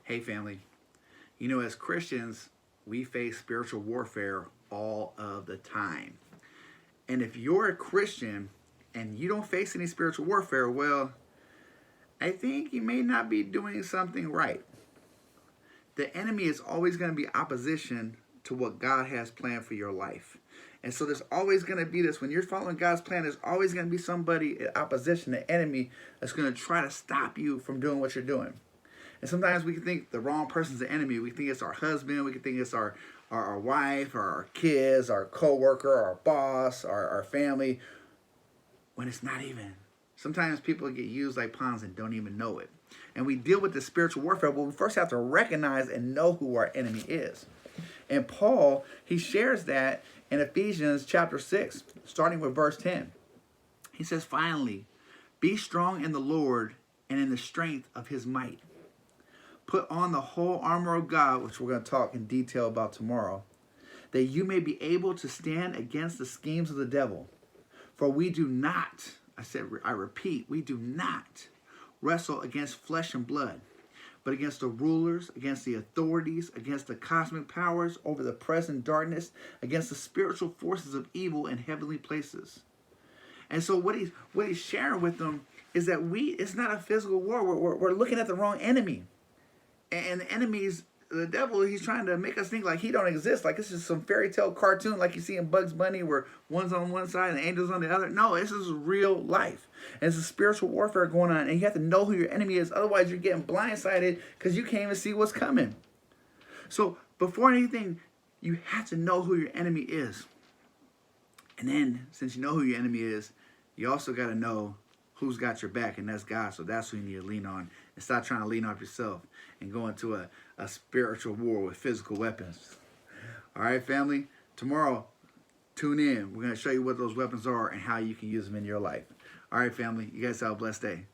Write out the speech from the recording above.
Hey family, you know, as Christians, we face spiritual warfare all of the time. And if you're a Christian and you don't face any spiritual warfare, well, I think you may not be doing something right. The enemy is always going to be opposition to what God has planned for your life. And so there's always going to be this, when you're following God's plan, there's always going to be somebody in opposition, the enemy, that's going to try to stop you from doing what you're doing. And sometimes we can think the wrong person's the enemy. We think it's our husband. We can think it's our wife, or our kids, our coworker, our boss, our family, when it's not even. Sometimes people get used like pawns and don't even know it. And we deal with the spiritual warfare, but we first have to recognize and know who our enemy is. And Paul, he shares that in Ephesians chapter 6, starting with verse 10. He says, finally, be strong in the Lord and in the strength of his might. Put on the whole armor of God, which we're going to talk in detail about tomorrow, that you may be able to stand against the schemes of the devil. For we do not, I repeat, we do not wrestle against flesh and blood, but against the rulers, against the authorities, against the cosmic powers over the present darkness, against the spiritual forces of evil in heavenly places. And so what he's sharing with them is that it's not a physical war. We're looking at the wrong enemy. And the enemy's, the devil, he's trying to make us think like he don't exist. Like this is some fairy tale cartoon like you see in Bugs Bunny where one's on one side and the angel's on the other. No, this is real life. And it's a spiritual warfare going on. And you have to know who your enemy is. Otherwise, you're getting blindsided because you can't even see what's coming. So before anything, you have to know who your enemy is. And then, since you know who your enemy is, you also got to know who's got your back, and that's God. So that's who you need to lean on. And stop trying to lean on yourself and go into a spiritual war with physical weapons. All right, family? Tomorrow, tune in. We're going to show you what those weapons are and how you can use them in your life. All right, family? You guys have a blessed day.